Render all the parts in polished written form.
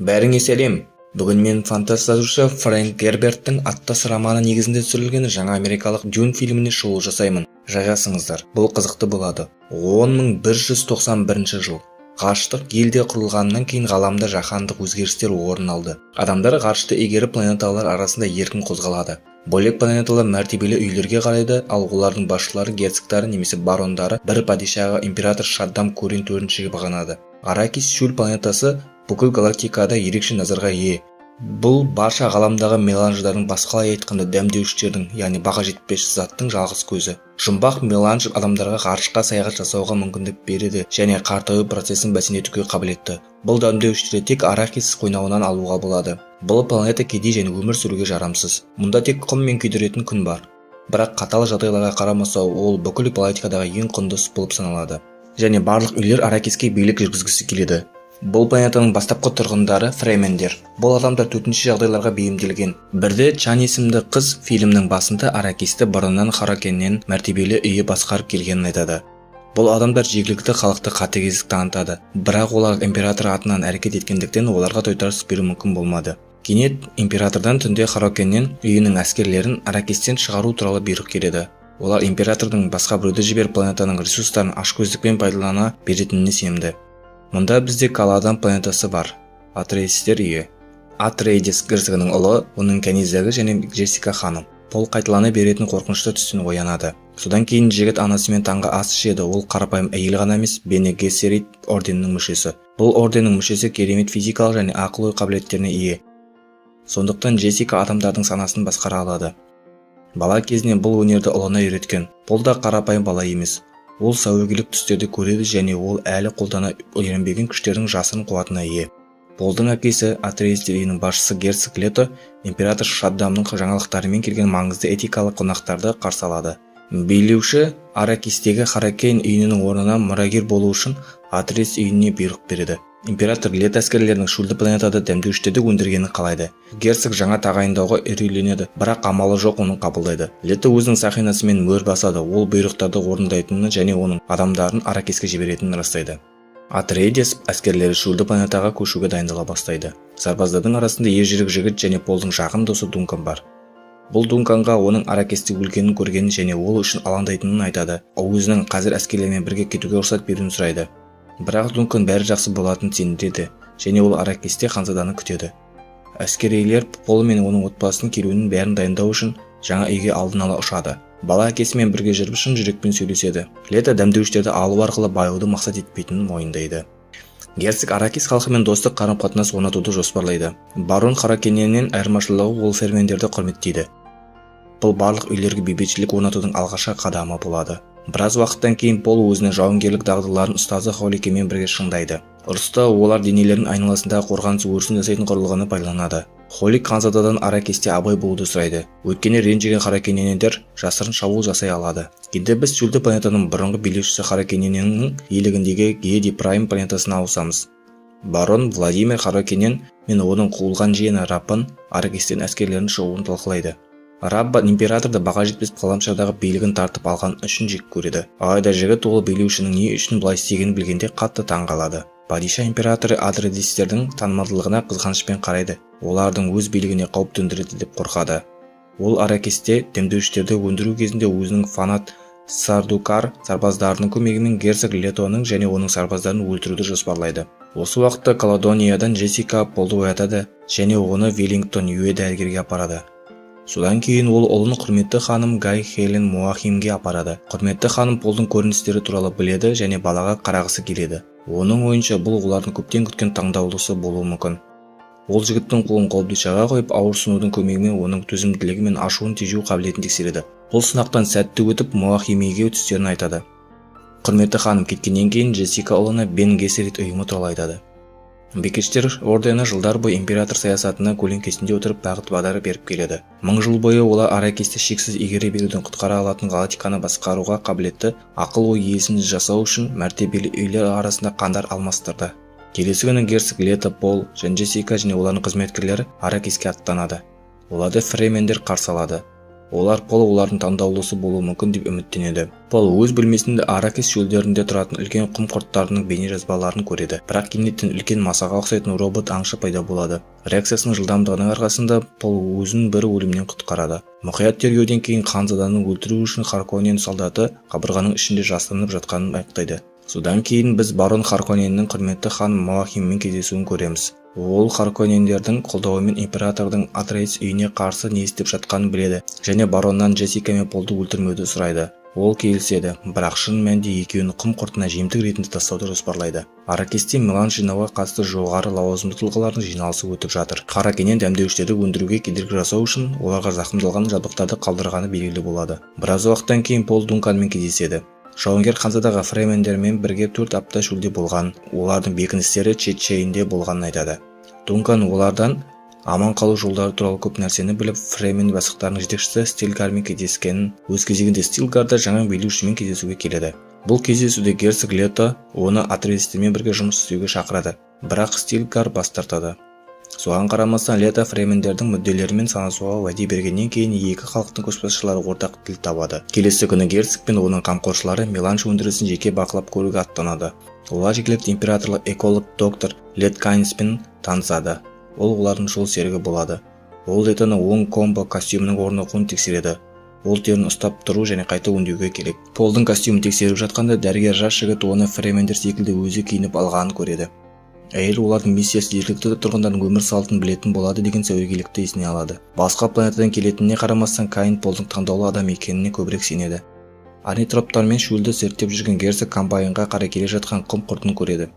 Бәріңе сәлем. Бүгін мен фантастазушы Фрэнк Герберттің аттас романы негізінде түсірілген жаңа америкалық Дюн фильміне шоу жасаймын. Жайғасыңыздар, бұл қызықты болады. 10191 жыл. Ғарыштық елде құрылғаннан кейін ғаламда жаһандық өзгерістер орын алды. Адамдар ғарышты игеріп планеталар арасында еркін қозғалады. Бөлек планеталар мәртебелі үйлерге қарайды, ал олардың басшылары, герцогтары немесе барондары бір падишаға император Шаддам Курин төртіншіге бағынады. Аракис шөл планетасы бүкіл галактикада ерекше назарға ие. Бұл барша ғаламдағы меланждардың, басқалай айтқанда дәмдеуіштердің, яғни баға жетпес заттың жалғыз көзі. Жұмбақ меланж адамдарға ғарышқа саяхат жасауға мүмкіндік береді және қартаю процесін бәсеңдетуге қабілетті. Бұл дәмдеуіштерді тек аракис қойнауынан алуға болады. Бұл планета кедей және өмір сүруге жарамсыз. Мұнда тек құм мен күйдіретін күн бар. Бірақ қатал жағдайларға қарамаса, ол бүкіл галактикадағы ең құнды болып саналады. Және барлық үйлер аракиске билік жүргізгісі келеді. Бұл планетаның бастапқы тұрғындары фремендер. Бұл адамдар төтенше жағдайларға бейімделген. Бірде Чан есімді қыз фильмнің басында аракисті бұрыннан Харакеннен мәртебелі үйі басқарып келгенін айтады. Бұл адамдар жергілікті халықты қатыгездік танытады, бірақ олар император атынан әрекет еткендіктен оларға тойтарыс беру мүмкін болмады. Кенет императордан түнде Харакеннен үйінің әскерлерін аракистен шығару туралы бұйрық келеді. Олар императордың басқа біреуді жіберіп планетаның ресурстарын ашкөздікпен пайдалана беретініне сенімді. Мұнда бізде Каладан планетасы бар. Атрейдистер үйі. Атрейдис герцогының ұлы, оның кәнизегі және Джессика ханым. Пол қайталана беретін қорқынышты түстен оянады. Содан кейін жігіт анасымен таңғы ас ішеді. Ол қарапайым әйел ғана емес, Бене Гессерит орденінің мүшесі. Бұл орденнің мүшесі керемет физикалық және ақыл-ой қабілеттеріне ие. Сондықтан Джессика адамдардың санасын басқара алады. Бала кезінен бұл өнерді ұлына үйреткен. Пол да қарапайым бала емес. Ол сәуегейлік түстерді көреді және ол әлі қолдана үйренбеген күштердің жасырын қуатына ие. Полдың әкесі Атрейдистер үйінің басшысы герцог Лето император Шаддамның жаңалықтарымен келген маңызды этикалық қонақтарды қарсы алады. Билеуші Аракистегі Харакен үйінің орнына мұрагер болу үшін Атрейдис үйіне бұйрық береді. Император Лето әскерлерінің шөлді планетада дәмдеуіштерді өндіргенін қалайды. Герцог жаңа тағайындауға үрейленеді, бірақ амалы жоқ оны қабылдайды. Лето өзінің сақинасымен мөр басады, ол бұйрықтарды орындайтынын және оның адамдарын Аракиске жіберетінін растайды. Атрейдис әскерлері шөлді планетаға көшуге дайындала бастайды. Сарбаздардың арасында ержүрек жігіт және Полдың жақын досы Дункан бар. Бұл Дунканға оның Аракисте өлгенін көргенін және ол үшін алаңдайтынын айтады. Ол өзінің қазір әскерлермен бірге кетуге рұқсат беруін сұрайды. Бірақ Дункан бәрі жақсы болатынын сендіреді және ол Аракисте ханзаданы күтеді. Әскерилер Пол мен оның отбасының келуінің бәрін дайындау үшін жаңа үйге алдын ала ұшады. Бала әкесімен бірге жүріп шын жүрекпен сөйлеседі. Лето дәмдеуіштерді алу арқылы баюды мақсат етпейтінін мойындайды. Герцог Аракис халқымен достық қарым-қатынас орнатуды жоспарлайды. Барон Харакеннен айырмашылығы ол фермендерді құрметтейді. Бұл барлық үйлерге бейбітшілік орнатудың алғашқы қадамы болады. Біраз уақыттан кейін Пол өзінің жауынгерлік дағдыларын ұстазы Холикемен бірге шыңдайды. Ұрыста олар денелерінің айналасындағы қорғаныс өрісін жасайтын құрылғыны пайдаланады. Холик ханзададан Аракисте абай болуды сұрайды. Өйткені ренжіген Харакеннендер жасырын шабуыл жасай алады. Енді біз шөлді планетаның бұрынғы билеушісі Харакенненнің иелігіндегі Геди Прайм планетасына ауысамыз. Барон Владимир Харакеннен мен оның қуылған жиені Раппан Аракистен әскерлерінің шығуын талқылайды. Рабба императорды баға жетпес ғаламшардағы билігін тартып алған үшін жек көреді. Алайда жігіт ол билеушінің не үшін бұлай істегенін білгенде қатты таң қалады. Падиша императоры Атрейдистердің танымалдылығына қызғанышпен қарайды. Олардың өз билігіне қауіп төндіреді деп қорқады. Ол Аракисте дәмдеуіштерді өндіру кезінде өзінің фанат Сардукар сарбаздарының көмегімен герцог Летоның және оның сарбаздарын өлтіруді жоспарлайды. Осы уақытта Каладониядан Джессика Полды оятады және оны Веллингтон Юэ дәрігерге апарады. Содан кейін ол ұлын құрметті ханым Гай Хелен Моахимге апарады. Құрметті ханым Полдың көріністері туралы біледі және балаға қарағысы келеді. Оның ойынша бұл олардың көптен күткен таңдаулысы болуы мүмкін. Ол жігіттің қолын қолбишаға қойып ауырсынудың көмегімен оның төзімділігі мен ашуын тежеу қабілетін тексереді. Бұл сынақтан сәтті өтіп Моахимеге түстерін айтады. Құрметті ханым кеткеннен кейін Джессика ұлына Бен Гессерит ұйымы туралы айтады. Бекештер ордені жылдар бойы император саясатына көлеңкесінде отырып бағыт бағдар беріп келеді. 1000 жыл бойы олар Аракисті шексіз игере беруден құтқара алатын галактиканы басқаруға қабілетті ақыл-ой иесін жасау үшін мәртебелі үйлер арасында қандар алмастырды. Келесі күні герцог Лето, Пол, Джессика және олардың қызметкерлері Аракиске аттанады. Оларды фремендер қарсы алады. Пол олардың таңдаулысы болуы мүмкін деп үміттенеді. Пол өз бөлмесінде Аракис шөлдерінде тұратын үлкен құм құрттарының бейнежазбаларын көреді. Бірақ кенеттен үлкен масаға ұқсайтын робот аңшы пайда болады. Реакциясының жылдамдығының арқасында Пол өзін бір өлімнен құтқарады. Мұқият тергеуден кейін Ханзаданы өлтіру үшін Харконнен солдаты қабырғаның ішінде жастанып жатқанын байқайды. Содан кейін біз барон Харконненнің құрметті хан Малахиммен кездесуін көреміз. Ол Харконнендердің қолдауымен императордың Атрейс үйіне қарсы не істеп жатқанын біледі және бароннан Джессика мен Полды өлтірмеуді сұрайды. Ол келіседі, бірақ шын мәнінде екеуін құм құртына жемтік ретінде тастауды жоспарлайды. Аракисте меланж жинауға қатысты жоғары лауазымды тұлғалардың жиналысы өтіп жатыр. Харконнен дәмдеуіштерді өндіруге кедергі жасау үшін оларға зақымдалған жабдықтарды қалдырғаны белгілі болады. Біраз уақыттан кейін Пол Дунканмен кездеседі. Жауынгер Ханзадаға фремендермен бірге 4 апта шөлде болған, олардың бекіністері Четчейнде болғанын айтады. Дункан олардан аман қалу жолдары туралы көп нәрсені біліп, Фремен бастықтарының жетекшісі Стилгармен кездескенін, өз кезегінде Стилгар да жаңа билеушімен кездесуге келеді. Бұл кездесуде герцог Лето оны Атрейстермен бірге жұмыс істеуге шақырады, бірақ Стилгар бас тартады. Соған қарамастан Лето фремендердің мүдделерімен санасуға уәде бергеннен кейін екі халықтың көшбасшылары ортақ тіл табады. Келесі күні герцог пен оның қамқоршылары меланж өндірісін жеке бақылап көруге аттанады. Олар жергілікті императорлық эколог доктор Леткайнспен танысады. Ол олардың жол серігі болады. Ол Летоның оң комбо костюмінің орнығуын тексереді. Ол терін ұстап тұру және қайта өңдеуге керек. Полдың костюмын тексеріп жатқанда дәрігер жас жігіт оны фремендер секілді өзі киініп алғанын көреді. Әйел олардың миссиясы жергілікті тұрғындардың өмір салтын білетін болады деген сәуегейлікті есіне алады. Басқа планетадан келетініне қарамастан Каин Полдың таңдаулы адам екеніне көбірек сенеді. Орнитроптармен шөлді зерттеп жүрген герцог комбайнға қарай келе жатқан құм құртын көреді.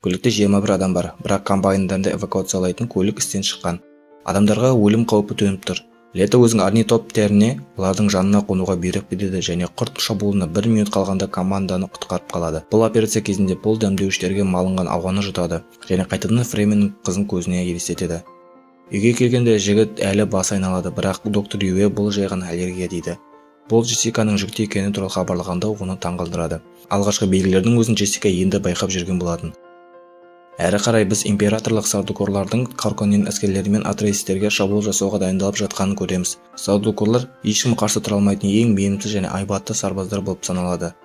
Көлікте 21 адам бар, бірақ комбайндарды эвакуациялайтын көлік істен шыққан. Адамдарға өлім қаупі төніп тұр. Лето өзінің орнитоптеріне олардың жанына қонуға бұйрық береді және құрт шабуылына 1 минут қалғанда команданы құтқарып қалады. Бұл операция кезінде Пол дәмдеуіштерге малынған ауаны жұтады және қайтадан Фременнің қызын көзіне елестетеді. Үйге келгенде жігіт әлі бас айналады, бірақ доктор Юэ бұл жай ғана аллергия дейді. Пол Джессиканың жүкті екені туралы хабарлағанда оны таңғалдырады. Алғашқы белгілердің өзін Джессика енді байқап жүрген болатын. Әрі қарай біз императорлық сардукорлардың Харконнен әскерлерімен Атрейстерге шабуыл жасауға дайындалып жатқанын көреміз. Сардукорлар ешкім қарсы тұра алмайтын ең бейімді және айбатты сарбаздар болып саналады.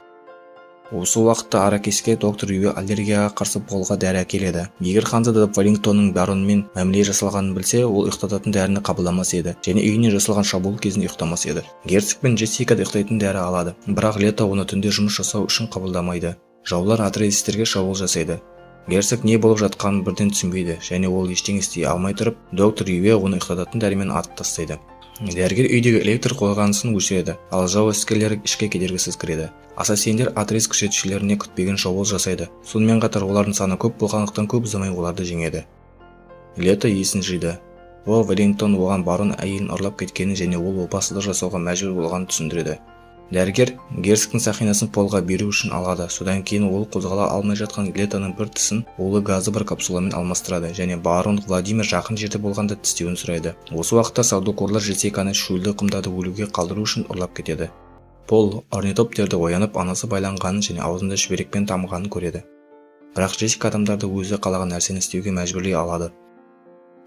Осы уақытта Аракиске доктор Юэ аллергияға қарсы болуға дәрі әкеледі. Егер Ханзада Веллингтонның баронмен мәміле жасалғанын білсе, ол ұйықтататын дәріні қабылдамас еді және үйіне жасалған шабуыл кезінде ұйықтамас еді. Герцог пен Джессика да ұйықтайтын дәрі алады, бірақ Лето оны түнде жұмыс жасау үшін қабылдамайды. Жаулар Атрейстерге шабуыл жасайды. Герцог не болып жатқанын бірден түсінбейді және ол ештеңе істей алмай тұрып, доктор Юэ оны ұйықтататын дәрімен атып тастайды. Дәрігер үйдегі электр қозғалысын өшіреді, ал жау әскерлері ішке кедергісіз кіреді. Ассасиндер Атрейс күзетшілеріне күтпеген шабуыл жасайды. Сонымен қатар олардың саны көп болғандықтан көп ұзамай оларды жеңеді. Лето есін жиды. Ол Веллингтон оған барон әйелін ұрлап кеткенін және ол опасыздық жасауға мәжбүр болғанын түсіндіреді. Дәрігер герцогтың сақинасын Полға беру үшін алады. Содан кейін ол қозғала алмай жатқан Летоның бір тісін улы газы бар капсуламен алмастырады және барон Владимир жақын жерде болғанда тістеуін сұрайды. Осы уақытта сардукорлар Джессиканы шөлді құмдады өлуге қалдыру үшін ұрлап кетеді. Пол орнитоптерді оянып анасы байланғанын және аузында шүберекпен тамғанын көреді. Бірақ Джессика адамдарды өзі қалаған нәрсені істеуге мәжбүрлей алады.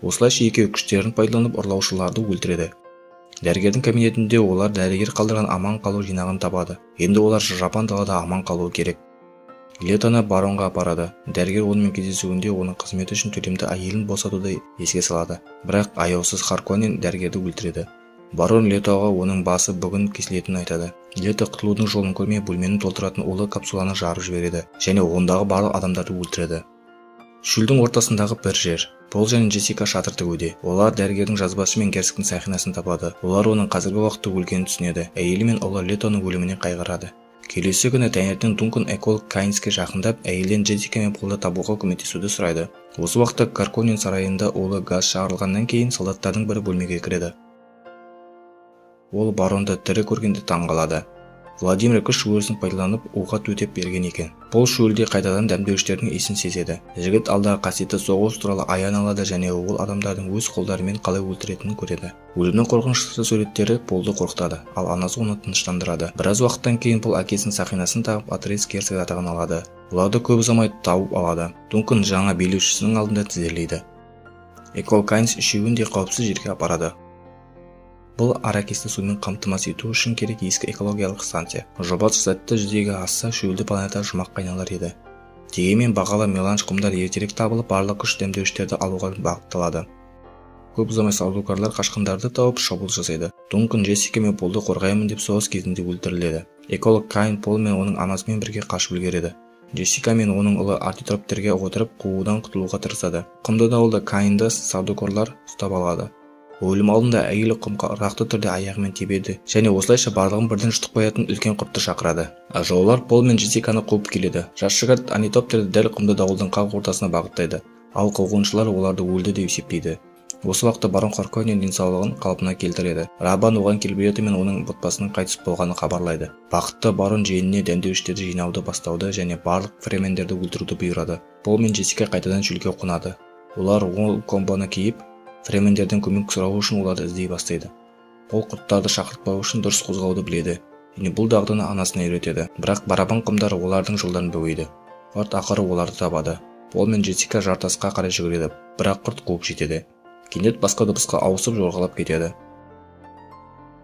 Осылайша екеуі күштерін пайдаланып ұрлаушыларды өлтіреді. Дәрігердің кабинетінде олар дәрігер қалдырған аман қалу жинағын табады. Енді олар жапан далада аман қалуы керек. Летоны баронға апарады. Дәрігер онымен кездесуінде оның қызметі үшін төлемді әйелін босатуды еске салады. Бірақ аяусыз Харконнен дәрігерді өлтіреді. Барон Летоға оның басы бүгін кесілетінін айтады. Лето құтылудың жолын көрмей бөлмені толтыратын улы капсуланы жарып жібереді және ондағы барлық адамдарды өлтіреді. Шөлдің ортасындағы бір жер. Пол және Джессика шатыр тігуде. Олар дәрігердің жазбасы мен герцогтың сақинасын табады. Олар оның қазіргі уақытта өлгенін түсінеді. Әйелі мен ұлы Летоның өліміне қайғырады. Келесі күні таңертең Дункан эколог Кайнске жақындап, әйелден Джессика мен Полды табуға көмектесуді сұрайды. Осы уақытта Харконнен сарайында улы газ шығарылғаннан кейін солдаттардың бірі бөлмеге кіреді. Ол баронды тірі көргенде таңғалады. Владимир күш өрісін пайдаланып уға төтеп берген екен. Пол шөлде қайтадан дәмдеуіштердің иісін сезеді. Жігіт алдағы қасиетті соғыс туралы аян алады және ол адамдардың өз қолдарымен қалай өлтіретінін көреді. Өлімнің қорқынышты суреттері Полды қорқытады, ал анасы оны тыныштандырады. Біраз уақыттан кейін Пол әкесінің сақинасын тағып Атрейс герцог атағын алады. Оларды көп ұзамай тауып алады. Дункан жаңа билеушісінің алдында тізерлейді. Экол Кайнс үшеуін де қауіпсіз жерге апарады. Бұл аракисті сумен қамтамасыз ету үшін керек ескі экологиялық станция. Жоба сәтті жүзеге асса, шөлді планета жұмаққа айналар еді. Дегенмен бағалы меланж құмдар ертерек табылып, барлық күш демдеуіштерді алуға бағытталады. Көп ұзамай саудагерлер қашқындарды тауып шабуыл жасайды. Дункан Джессика мен Полды қорғаймын деп соғыс кезінде өлтіріледі. Эколог Каин Пол мен оның анасымен бірге қашып үлгереді. Джессика мен оның ұлы артитроптерге отырып қуудан құтылуға тырысады. Құмды дауылда Каинді саудагерлер ұстап алады. Өлім алдында әйелі құмға ырғақты түрде аяғымен тебеді және осылайша барлығын бірден жұтықпаятын үлкен құртты шақырады. Жаулар Пол мен Джессиканы қуып келеді. Жас жігіт артитроптерді дәл құмды дауылдың қақ ортасына бағыттайды, ал қуғыншылар оларды өлді деп есептейді. Осы уақытта барон Харконнен денсаулығын қалпына келтіреді. Рабан оған келбеті мен оның отбасының қайтыс болғанын хабарлайды. Бақытты барон жиеніне дәмдеуіштерді жинауды бастауды және барлық фремендерді өлтіруді бұйырады. Пол мен Джессика қайтадан шөлге қонады. Олар ол комбоны киіп, фремендерден көмек сұрау үшін оларды іздей бастайды. Пол құрттарды шақыртпау үшін дұрыс қозғауды біледі және бұл дағдыны анасына үйретеді. Бірақ барабан құмдары олардың жолдарын бөгейді. Құрт ақыры оларды табады. Пол мен Джессика жартасқа қарай жүгіреді, бірақ құрт қуып жетеді. Кенет басқа дыбысқа ауысып жорғалап кетеді.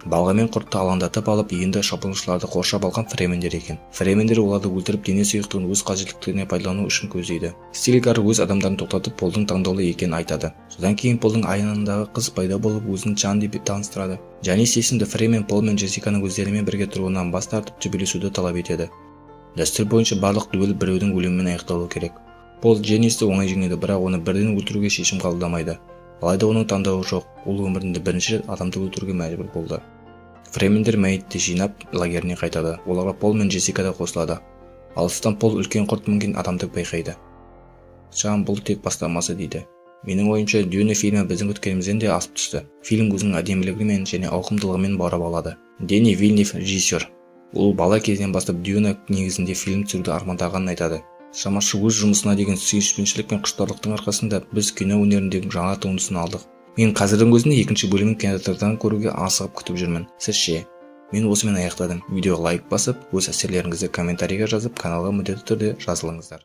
Балғамен құртты алаңдатып алып, енді шабуылшыларды қоршап алған фремендер екен. Фремендер оларды өлтіріп, дене сұйықтығын өз қажеттіліктеріне пайдалану үшін көздейді. Стильгар өз адамдарын тоқтатып, Полдың таңдаулы екенін айтады. Содан кейін Полдың айналасындағы қыз пайда болып, өзін Джан деп таныстырады. Жанис есімді фремен Пол мен Джессиканың өздерімен бірге тұруынан бас тартып, төбелесуді талап етеді. Дәстүр бойынша барлық дуэль біреудің өлімімен аяқталуы керек. Пол Жанисті оңай жеңеді, бірақ оны бірден өлтіруге шешім қабылдамайды. Алайда оның таңдауы жоқ. Ол өмірінде бірінші рет адамды өлтіруге мәжбүр болды. Фремендер мәйітті жинап, лагеріне қайтады. Оларға Пол мен Джессика да қосылады. Алыстан Пол үлкен құрт мінген адамды байқайды. Шам, бұл тек бастамасы дейді. Менің ойымша, Дюна фильмі біздің күткенімізден де асып түсті. Фильм өзінің әдемілігімен және ауқымдылығымен баурап алады. Дени Вильнев режиссер. Ол бала кезінен бастап Дюна негізінде фильм түсіруді армандағанын айтады. Шамашы өз жұмысына деген сүйіспеншілік пен құштарлықтың арқасында біз кино өнеріндегі жаңа туындысын алдық. Мен қазірдің өзінде екінші бөлімін кинотеатрдан көруге асығып күтіп жүрмін. Сіз ше? Мен осымен аяқтадым. Видеоға лайк басып, өз әсерлеріңізді комментарийға жазып, каналға міндетті түрде жазылыңыздар.